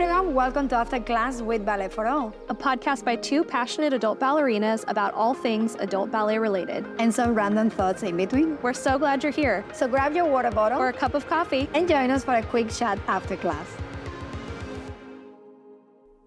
everyone, welcome to After Class with Ballet for All, a podcast by two passionate adult ballerinas about all things adult ballet related, and some random thoughts in between. We're so glad you're here. So grab your water bottle or a cup of coffee and join us for a quick chat after class.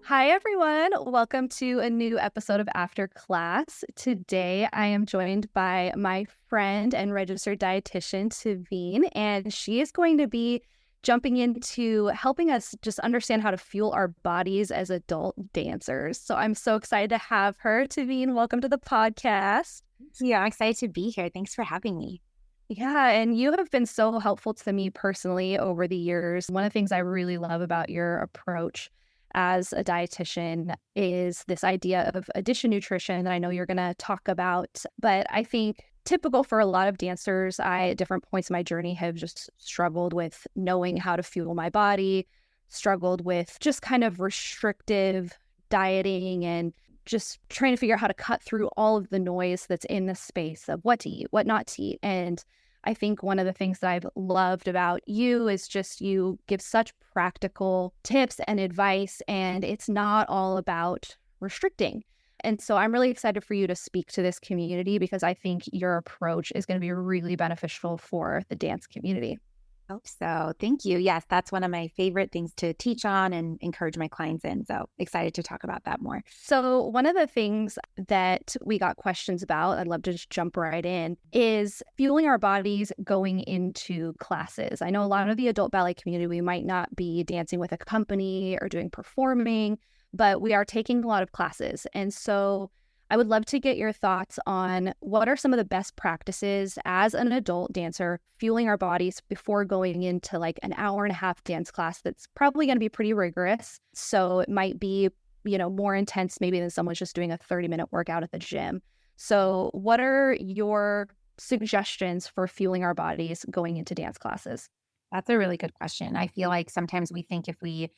Hi, everyone. Welcome to a new episode of After Class. Today, I am joined by my friend and registered dietitian, Tveen, and she is going to be jumping into helping us just understand how to fuel our bodies as adult dancers. So I'm so excited to have her. Tveen, welcome to the podcast. Yeah, I'm excited to be here. Thanks for having me. Yeah, and you have been so helpful to me personally over the years. One of the things I really love about your approach as a dietitian is this idea of addition nutrition that I know you're going to talk about. But I think typical for a lot of dancers, I, at different points in my journey, have just struggled with knowing how to fuel my body, struggled with just kind of restrictive dieting and just trying to figure out how to cut through all of the noise that's in the space of what to eat, what not to eat. And I think one of the things that I've loved about you is just you give such practical tips and advice, and it's not all about restricting. And so I'm really excited for you to speak to this community because I think your approach is going to be really beneficial for the dance community. Hope so. Thank you. Yes, that's one of my favorite things to teach on and encourage my clients in. So excited to talk about that more. So one of the things that we got questions about, I'd love to just jump right in, is fueling our bodies going into classes. I know a lot of the adult ballet community, we might not be dancing with a company or doing performing, but we are taking a lot of classes. And so I would love to get your thoughts on what are some of the best practices as an adult dancer fueling our bodies before going into like an hour and a half dance class that's probably going to be pretty rigorous. So it might be, more intense maybe than someone's just doing a 30-minute workout at the gym. So what are your suggestions for fueling our bodies going into dance classes? That's a really good question. I feel like sometimes we think we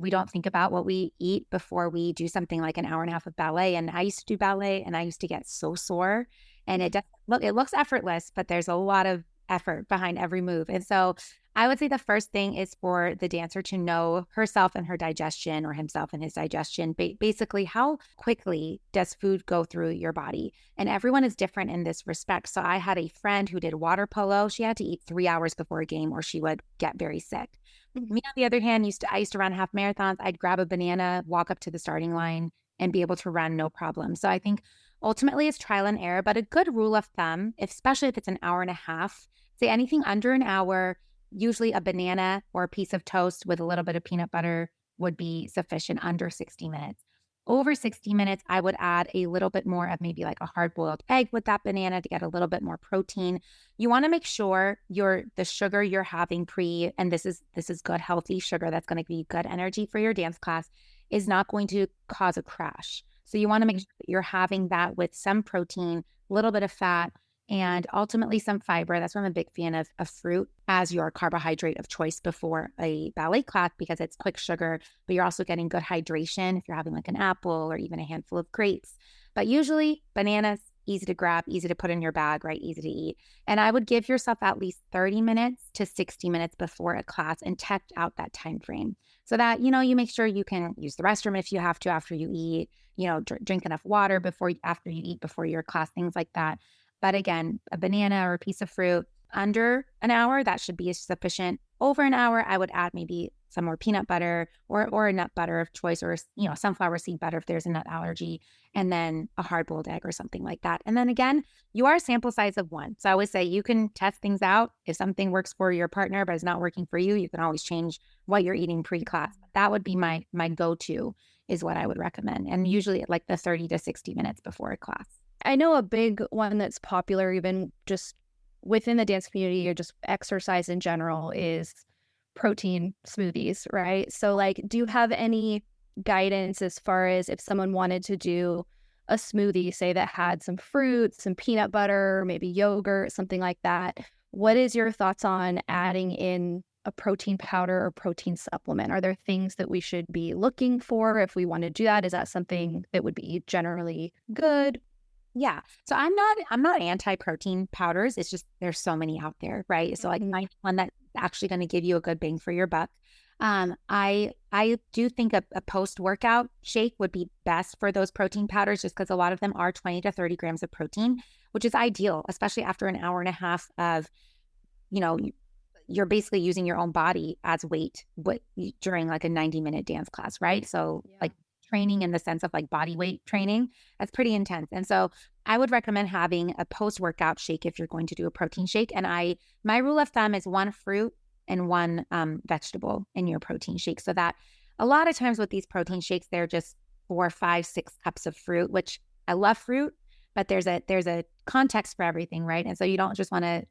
don't think about what we eat before we do something like an hour and a half of ballet. And I used to do ballet and I used to get so sore, and it looks effortless, but there's a lot of effort behind every move. And so I would say the first thing is for the dancer to know herself and her digestion, or himself and his digestion. Basically, how quickly does food go through your body? And everyone is different in this respect. So I had a friend who did water polo. She had to eat 3 hours before a game or she would get very sick. Me, on the other hand, I used to run half marathons. I'd grab a banana, walk up to the starting line, and be able to run no problem. So I think ultimately it's trial and error, but a good rule of thumb, especially if it's an hour and a half, say anything under an hour, usually a banana or a piece of toast with a little bit of peanut butter would be sufficient under 60 minutes. Over 60 minutes, I would add a little bit more of maybe like a hard-boiled egg with that banana to get a little bit more protein. You want to make sure the sugar you're having and this is good, healthy sugar that's going to give you good energy for your dance class, is not going to cause a crash. So you want to make sure that you're having that with some protein, a little bit of fat, and ultimately some fiber. That's why I'm a big fan of fruit as your carbohydrate of choice before a ballet class, because it's quick sugar, but you're also getting good hydration if you're having like an apple or even a handful of grapes. But usually bananas, easy to grab, easy to put in your bag, right? Easy to eat. And I would give yourself at least 30 minutes to 60 minutes before a class and test out that time frame so that, you make sure you can use the restroom if you have to after you eat, drink enough water after you eat, before your class, things like that. But again, a banana or a piece of fruit under an hour, that should be sufficient. Over an hour, I would add maybe some more peanut butter or a nut butter of choice, or, sunflower seed butter if there's a nut allergy, and then a hard-boiled egg or something like that. And then again, you are a sample size of one. So I always say you can test things out. If something works for your partner but it's not working for you, you can always change what you're eating pre-class. That would be my go-to, is what I would recommend. And usually at like the 30 to 60 minutes before a class. I know a big one that's popular even just within the dance community or just exercise in general is protein smoothies, right? So like, do you have any guidance as far as if someone wanted to do a smoothie, say that had some fruit, some peanut butter, maybe yogurt, something like that? What is your thoughts on adding in a protein powder or protein supplement? Are there things that we should be looking for if we want to do that? Is that something that would be generally good? Yeah. So I'm not anti-protein powders. It's just there's so many out there, right? So like find one that's actually going to give you a good bang for your buck. I do think a post-workout shake would be best for those protein powders, just because a lot of them are 20 to 30 grams of protein, which is ideal, especially after an hour and a half of, you know, you're basically using your own body as weight during like a 90-minute dance class, right? So like training in the sense of like body weight training, that's pretty intense. And so I would recommend having a post-workout shake if you're going to do a protein shake. And my rule of thumb is 1 fruit and 1 vegetable in your protein shake. So that a lot of times with these protein shakes, they're just 4, 5, 6 cups of fruit, which I love fruit, but there's a context for everything, right? And so you don't just want to,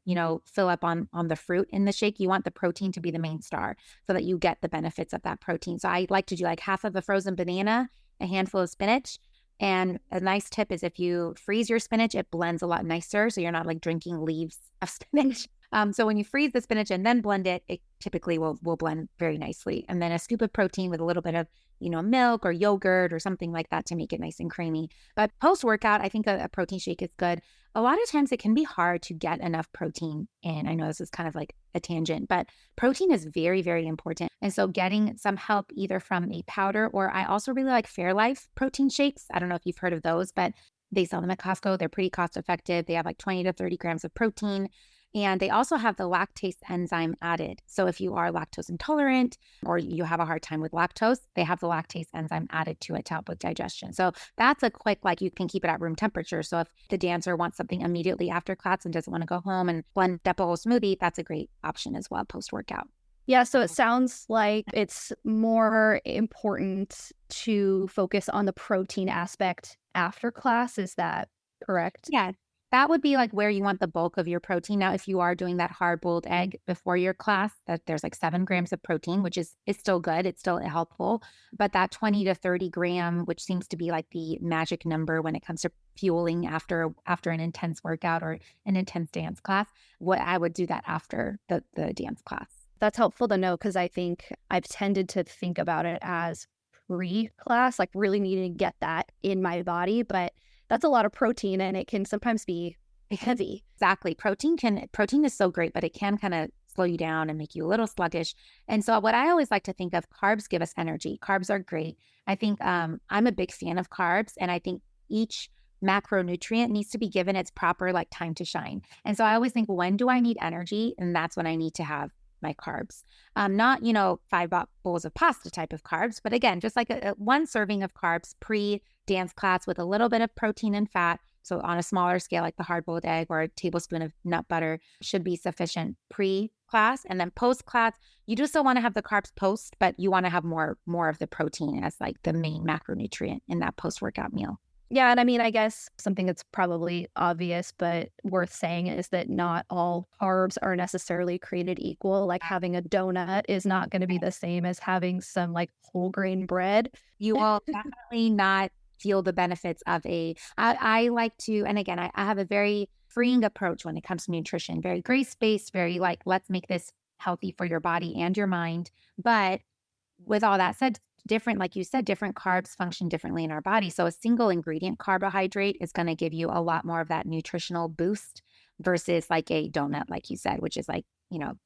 fill up on the fruit in the shake. You want the protein to be the main star so that you get the benefits of that protein. So I like to do like half of a frozen banana, a handful of spinach. And a nice tip is if you freeze your spinach, it blends a lot nicer. So you're not like drinking leaves of spinach. So when you freeze the spinach and then blend it, it typically will blend very nicely. And then a scoop of protein with a little bit of, milk or yogurt or something like that to make it nice and creamy. But post-workout, I think a protein shake is good. A lot of times it can be hard to get enough protein in. I know this is kind of like a tangent, but protein is very, very important. And so getting some help either from a powder, or I also really like Fairlife protein shakes. I don't know if you've heard of those, but they sell them at Costco. They're pretty cost effective. They have like 20 to 30 grams of protein. And they also have the lactase enzyme added. So if you are lactose intolerant or you have a hard time with lactose, they have the lactase enzyme added to it to help with digestion. So that's a quick, like you can keep it at room temperature. So if the dancer wants something immediately after class and doesn't want to go home and blend up a whole smoothie, that's a great option as well post-workout. Yeah, so it sounds like it's more important to focus on the protein aspect after class. Is that correct? Yeah. That would be like where you want the bulk of your protein. Now, if you are doing that hard-boiled egg before your class, that there's like 7 grams of protein, which is still good. It's still helpful. But that 20 to 30 gram, which seems to be like the magic number when it comes to fueling after an intense workout or an intense dance class, what I would do that after the dance class. That's helpful to know because I think I've tended to think about it as pre-class, like really needing to get that in my body. But that's a lot of protein and it can sometimes be heavy. Exactly. Protein is so great, but it can kind of slow you down and make you a little sluggish. And so what I always like to think of, carbs give us energy. Carbs are great. I think I'm a big fan of carbs, and I think each macronutrient needs to be given its proper like time to shine. And so I always think, when do I need energy? And that's when I need to have my carbs. Not, 5 bowls of pasta type of carbs, but again, just like a 1 serving of carbs pre-dance class with a little bit of protein and fat. So on a smaller scale, like the hard-boiled egg or a tablespoon of nut butter should be sufficient pre-class. And then post-class, you do still want to have the carbs post, but you want to have more of the protein as like the main macronutrient in that post-workout meal. Yeah, and I mean, I guess something that's probably obvious but worth saying is that not all carbs are necessarily created equal. Like having a donut is not going to be the same as having some like whole grain bread. You will definitely not feel the benefits of I like to, and again, I have a very freeing approach when it comes to nutrition, very grace-based, very like, let's make this healthy for your body and your mind. But with all that said, different, like you said, different carbs function differently in our body. So a single ingredient carbohydrate is going to give you a lot more of that nutritional boost versus like a donut, like you said, which is like,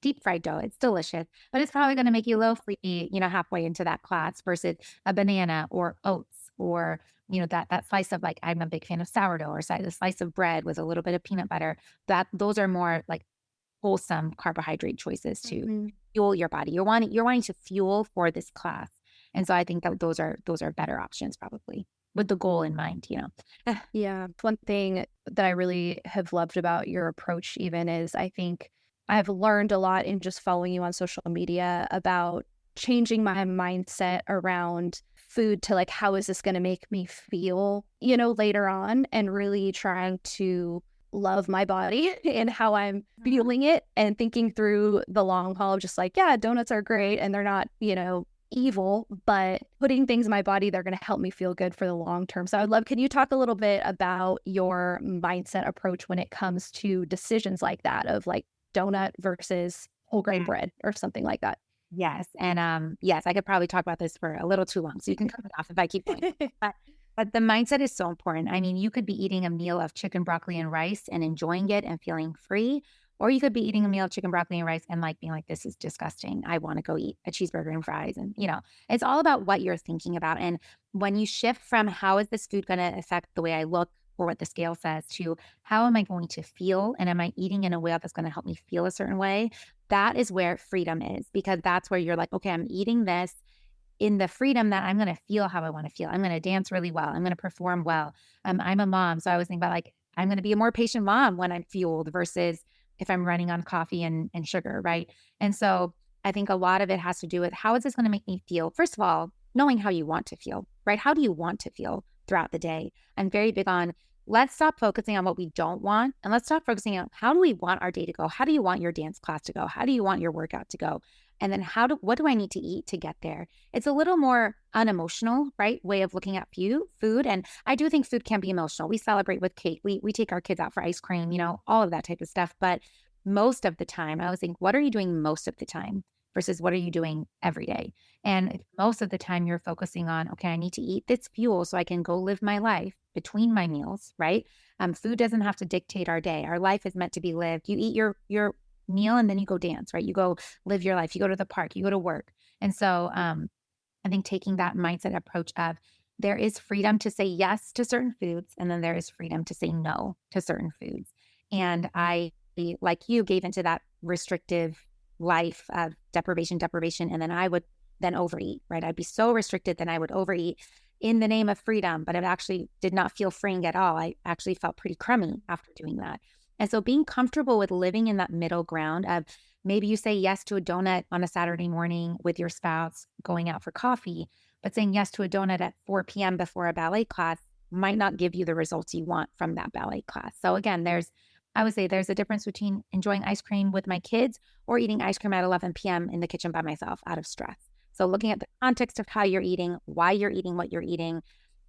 deep fried dough. It's delicious, but it's probably going to make you a little sleepy, halfway into that class versus a banana or oats or, that slice of like, I'm a big fan of sourdough, or a slice of bread with a little bit of peanut butter. Those are more like wholesome carbohydrate choices to fuel your body. You're wanting to fuel for this class. And so I think that those are better options probably with the goal in mind, Yeah. One thing that I really have loved about your approach even is I think I've learned a lot in just following you on social media about changing my mindset around food to like, how is this going to make me feel, later on, and really trying to love my body and how I'm feeling it and thinking through the long haul of just like, yeah, donuts are great and they're not, evil, but putting things in my body, they're going to help me feel good for the long term. So can you talk a little bit about your mindset approach when it comes to decisions like that of like donut versus whole grain bread or something like that? Yes. And yes, I could probably talk about this for a little too long, so you can cut it off if I keep going. But the mindset is so important. I mean, you could be eating a meal of chicken, broccoli, and rice and enjoying it and feeling free, Or you could be eating a meal of chicken, broccoli, and rice and like being like, this is disgusting. I want to go eat a cheeseburger and fries. And, it's all about what you're thinking about. And when you shift from how is this food going to affect the way I look or what the scale says to how am I going to feel? And am I eating in a way that's going to help me feel a certain way? That is where freedom is, because that's where you're like, okay, I'm eating this in the freedom that I'm going to feel how I want to feel. I'm going to dance really well. I'm going to perform well. I'm a mom. So I was thinking about like, I'm going to be a more patient mom when I'm fueled versus if I'm running on coffee and sugar, right? And so I think a lot of it has to do with how is this going to make me feel? First of all, knowing how you want to feel, right? How do you want to feel throughout the day? I'm very big on let's stop focusing on what we don't want and let's stop focusing on how do we want our day to go? How do you want your dance class to go? How do you want your workout to go? And then what do I need to eat to get there? It's a little more unemotional, right? Way of looking at food. And I do think food can be emotional. We celebrate with cake. We take our kids out for ice cream, all of that type of stuff. But most of the time, I always think, what are you doing most of the time versus what are you doing every day? And most of the time you're focusing on, okay, I need to eat this fuel so I can go live my life between my meals, right? Food doesn't have to dictate our day. Our life is meant to be lived. You eat your meal and then you go dance, right? You go live your life. You go to the park, you go to work. And so I think taking that mindset approach of there is freedom to say yes to certain foods, and then there is freedom to say no to certain foods. And I, like you, gave into that restrictive life of deprivation, and then I would then overeat, right? I'd be so restricted, then I would overeat in the name of freedom, but it actually did not feel freeing at all. I actually felt pretty crummy after doing that. And so being comfortable with living in that middle ground of maybe you say yes to a donut on a Saturday morning with your spouse going out for coffee, but saying yes to a donut at 4 p.m. before a ballet class might not give you the results you want from that ballet class. So again, I would say there's a difference between enjoying ice cream with my kids or eating ice cream at 11 p.m. in the kitchen by myself out of stress. So looking at the context of how you're eating, why you're eating what you're eating,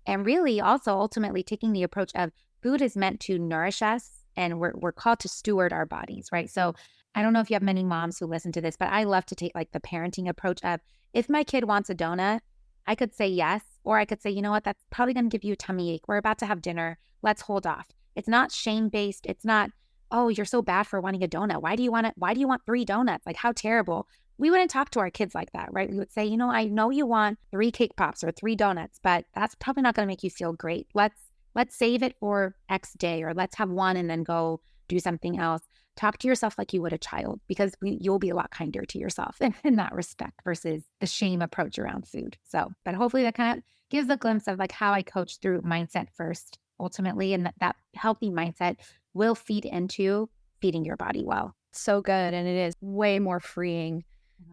and really also ultimately taking the approach of food is meant to nourish us. And we're called to steward our bodies, right? So I don't know if you have many moms who listen to this, but I love to take like the parenting approach of if my kid wants a donut, I could say yes, or I could say, you know what, that's probably going to give you a tummy ache. We're about to have dinner. Let's hold off. It's not shame-based. It's not, oh, you're so bad for wanting a donut. Why do you want it? Why do you want 3 donuts? Like how terrible. We wouldn't talk to our kids like that, right? We would say, I know you want 3 cake pops or 3 donuts, but that's probably not going to make you feel great. Let's save it for X day, or let's have one and then go do something else. Talk to yourself like you would a child, because you'll be a lot kinder to yourself in that respect versus the shame approach around food. So, but hopefully that kind of gives a glimpse of like how I coach through mindset first, ultimately, and that healthy mindset will feed into feeding your body well. So good. And it is way more freeing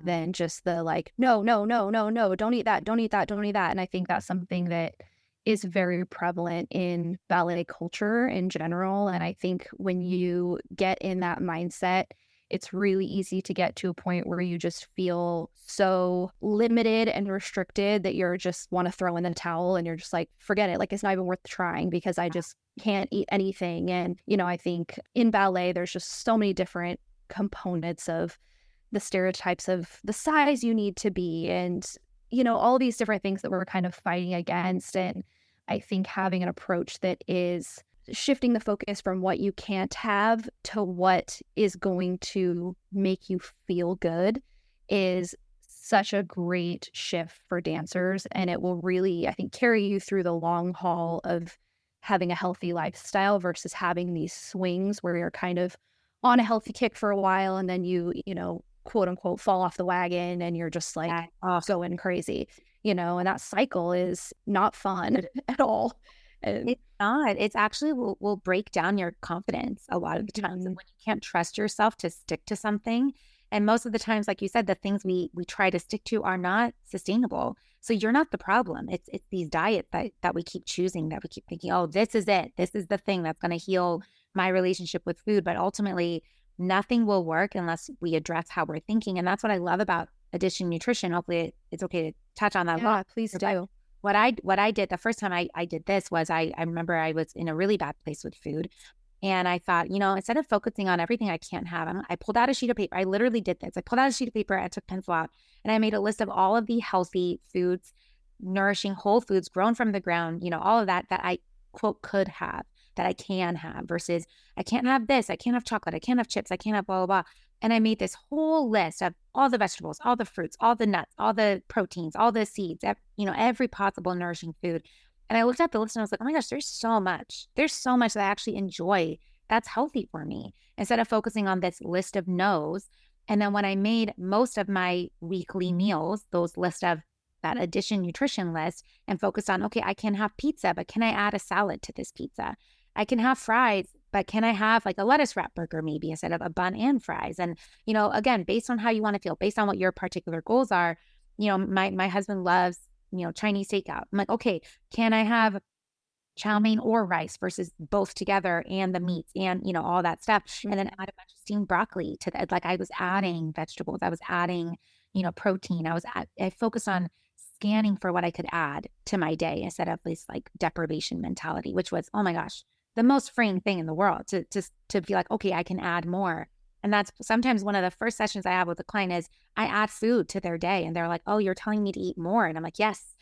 than just the like, no, don't eat that, don't eat that, don't eat that. And I think that's something that is very prevalent in ballet culture in general. And I think when you get in that mindset, it's really easy to get to a point where you just feel so limited and restricted that you're just want to throw in the towel and you're just like, forget it. Like, it's not even worth trying because I just can't eat anything. And, I think in ballet, there's just so many different components of the stereotypes of the size you need to be and, all these different things that we're kind of fighting against. And I think having an approach that is shifting the focus from what you can't have to what is going to make you feel good is such a great shift for dancers. And it will really, I think, carry you through the long haul of having a healthy lifestyle versus having these swings where you're kind of on a healthy kick for a while and then you quote unquote, fall off the wagon and you're just like going crazy, and that cycle is not fun at all. It's not. It's actually will break down your confidence a lot of the times. And when you can't trust yourself to stick to something, and most of the times, like you said, the things we try to stick to are not sustainable. So you're not the problem. It's these diets that we keep choosing, that we keep thinking, oh, this is it. This is the thing that's going to heal my relationship with food. But ultimately, nothing will work unless we address how we're thinking. And that's what I love about addition nutrition. Hopefully it's okay to touch on that. Yeah, please do. What I did the first time I did this was I remember I was in a really bad place with food. And I thought, instead of focusing on everything I can't have, I pulled out a sheet of paper. I literally did this. I pulled out a sheet of paper, I took pencil out, and I made a list of all of the healthy foods, nourishing whole foods grown from the ground, all of that I, quote, could have. that I can have versus I can't have this, I can't have chocolate, I can't have chips, I can't have blah, blah, blah. And I made this whole list of all the vegetables, all the fruits, all the nuts, all the proteins, all the seeds, every possible nourishing food. And I looked at the list and I was like, oh my gosh, there's so much. There's so much that I actually enjoy that's healthy for me instead of focusing on this list of no's. And then when I made most of my weekly meals, those list of that addition nutrition list and focused on, okay, I can have pizza, but can I add a salad to this pizza? I can have fries, but can I have like a lettuce wrap burger maybe instead of a bun and fries? And, again, based on how you want to feel, based on what your particular goals are, my husband loves, Chinese takeout. I'm like, okay, can I have chow mein or rice versus both together and the meats and, all that stuff. And then add a bunch of steamed broccoli to that. Like I was adding vegetables, I was adding, protein. I focused on scanning for what I could add to my day instead of this like deprivation mentality, which was, oh my gosh, the most freeing thing in the world to be like, okay, I can add more. And that's sometimes one of the first sessions I have with a client is I add food to their day and they're like, oh, you're telling me to eat more. And I'm like, yes,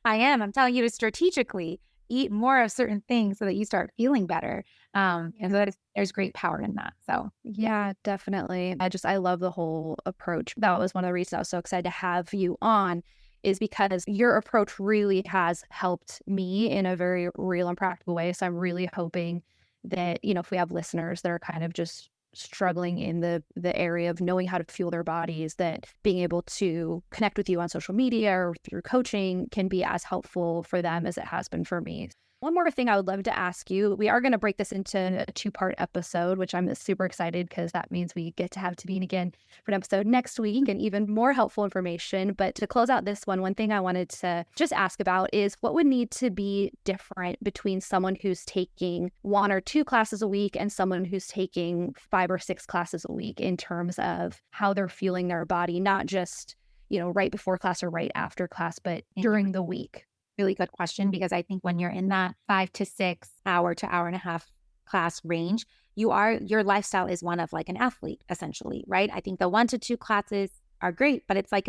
I am. I'm telling you to strategically eat more of certain things so that you start feeling better. And so there's great power in that. So yeah, definitely. I love the whole approach. That was one of the reasons I was so excited to have you on, is because your approach really has helped me in a very real and practical way. So I'm really hoping that, if we have listeners that are kind of just struggling in the area of knowing how to fuel their bodies, that being able to connect with you on social media or through coaching can be as helpful for them as it has been for me. One more thing I would love to ask you. We are going to break this into a 2-part episode, which I'm super excited because that means we get to have Tveen again for an episode next week and even more helpful information. But to close out this one thing I wanted to just ask about is what would need to be different between someone who's taking 1 or 2 classes a week and someone who's taking 5 or 6 classes a week in terms of how they're fueling their body, not just, right before class or right after class, but during the week. Really good question, because I think when you're in that 5 to 6 hour to hour and a half class range, your lifestyle is one of like an athlete, essentially, right? I think the 1 to 2 classes are great, but it's like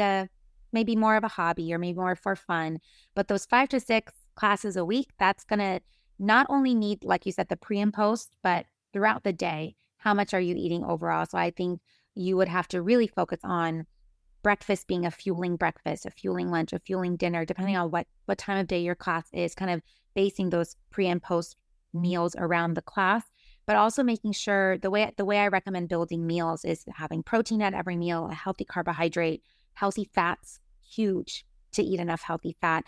maybe more of a hobby or maybe more for fun. But those 5 to 6 classes a week, that's going to not only need, like you said, the pre and post, but throughout the day, how much are you eating overall? So I think you would have to really focus on breakfast being a fueling breakfast, a fueling lunch, a fueling dinner, depending on what time of day your class is, kind of basing those pre and post meals around the class, but also making sure the way I recommend building meals is having protein at every meal, a healthy carbohydrate, healthy fats, huge to eat enough healthy fat.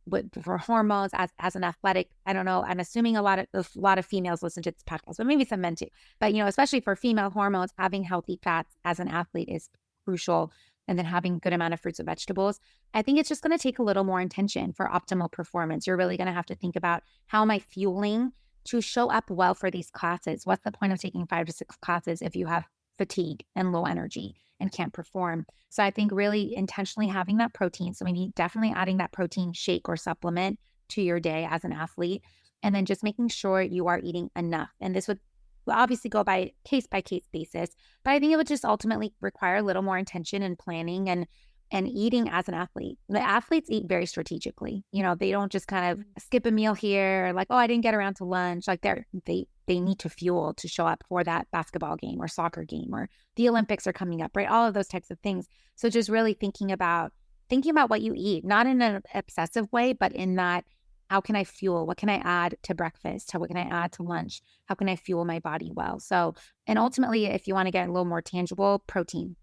But for hormones, as an athletic, I don't know, I'm assuming a lot of females listen to this podcast, but maybe some men too. But, especially for female hormones, having healthy fats as an athlete is crucial. And then having a good amount of fruits and vegetables. I think it's just going to take a little more intention for optimal performance. You're really going to have to think about, how am I fueling to show up well for these classes? What's the point of taking 5 to 6 classes if you have fatigue and low energy and can't perform? So I think really intentionally having that protein. So maybe definitely adding that protein shake or supplement to your day as an athlete. And then just making sure you are eating enough. And this would obviously go by case basis, but I think it would just ultimately require a little more intention and planning and eating as an athlete. The athletes eat very strategically. They don't just kind of skip a meal here, like, oh, I didn't get around to lunch. Like they need to fuel to show up for that basketball game or soccer game, or the Olympics are coming up, right? All of those types of things. So just really thinking about what you eat, not in an obsessive way, but in that, how can I fuel? What can I add to breakfast? What can I add to lunch? How can I fuel my body well? So, and ultimately, if you want to get a little more tangible, protein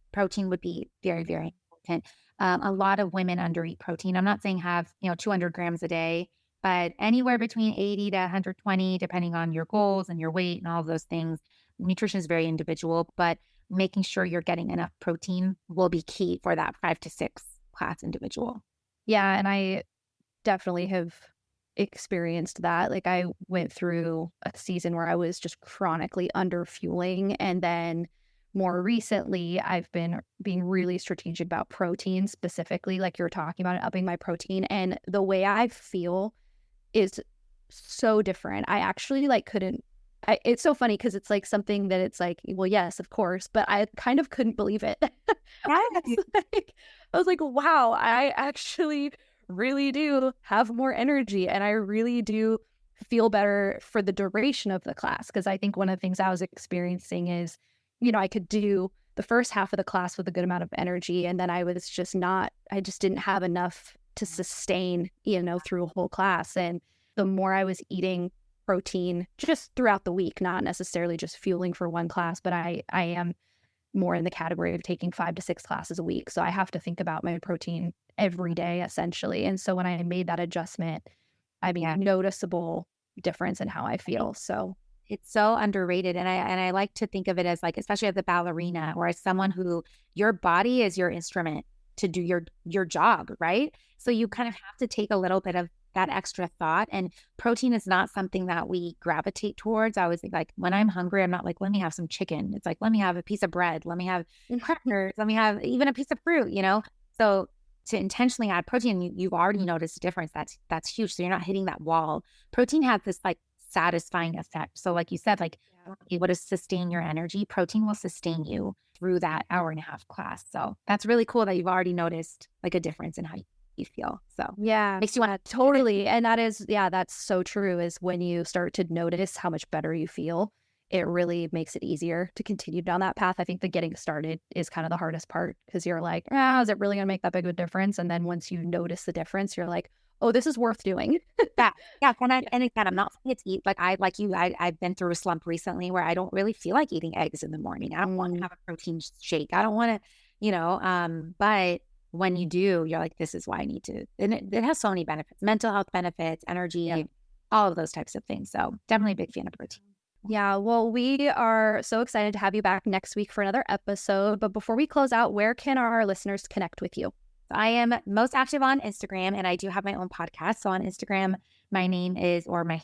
would be very, very important. A lot of women undereat protein. I'm not saying have, 200 grams a day, but anywhere between 80 to 120, depending on your goals and your weight and all of those things. Nutrition is very individual, but making sure you're getting enough protein will be key for that 5 to 6 class individual. Yeah. And I definitely have experienced that. Like I went through a season where I was just chronically under fueling, and then more recently I've been being really strategic about protein, specifically like you're talking about, upping my protein, and the way I feel is so different. I actually it's so funny because it's like something that it's like, well, yes, of course, but I kind of couldn't believe it. I was like, wow, I actually really do have more energy, and I really do feel better for the duration of the class. Because I think one of the things I was experiencing is, I could do the first half of the class with a good amount of energy, and then I just didn't have enough to sustain, through a whole class. And the more I was eating protein just throughout the week, not necessarily just fueling for one class, but I am more in the category of taking 5 to 6 classes a week. So I have to think about my protein every day, essentially. And so when I made that adjustment, noticeable difference in how I feel. So it's so underrated. And I like to think of it as like, especially as a ballerina or as someone who your body is your instrument to do your job, right? So you kind of have to take a little bit of that extra thought. And protein is not something that we gravitate towards. I always think like when I'm hungry, I'm not like, let me have some chicken. It's like, let me have a piece of bread. Let me have crackers. Let me have even a piece of fruit, So to intentionally add protein, you've already noticed a difference. That's huge. So you're not hitting that wall. Protein has this like satisfying effect. So like you said, like able to sustain your energy, protein will sustain you through that hour and a half class. So that's really cool that you've already noticed like a difference in how you feel. So yeah, makes you want to totally. And that's so true, is when you start to notice how much better you feel, it really makes it easier to continue down that path. I think the getting started is kind of the hardest part, because you're like, is it really going to make that big of a difference? And then once you notice the difference, you're like, oh, this is worth doing. And again, I'm not saying it's eat like I've been through a slump recently where I don't really feel like eating eggs in the morning. I don't want to have a protein shake. I don't want to, but when you do, you're like, this is why I need to. And it has so many benefits, mental health benefits, energy, all of those types of things. So definitely a big fan of protein. Yeah, well, we are so excited to have you back next week for another episode. But before we close out, where can our listeners connect with you? I am most active on Instagram, and I do have my own podcast. So on Instagram, my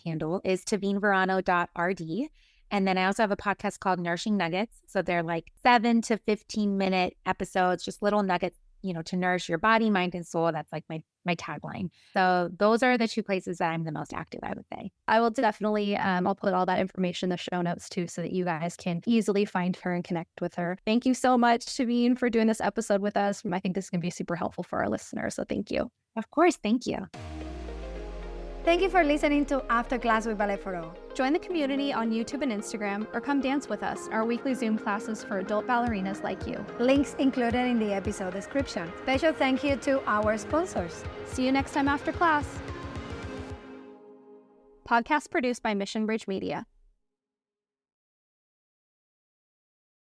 handle is tveenverano.rd. And then I also have a podcast called Nourishing Nuggets. So they're like 7 to 15-minute episodes, just little nuggets, to nourish your body, mind, and soul. That's like my tagline. So those are the 2 places that I'm the most active, I would say. I will definitely, I'll put all that information in the show notes too, so that you guys can easily find her and connect with her. Thank you so much, Tveen, for doing this episode with us. I think this is going to be super helpful for our listeners. So thank you. Of course. Thank you. Thank you for listening to After Class with Ballet for All. Join the community on YouTube and Instagram, or come dance with us, our weekly Zoom classes for adult ballerinas like you. Links included in the episode description. Special thank you to our sponsors. See you next time after class. Podcast produced by Mission Bridge Media.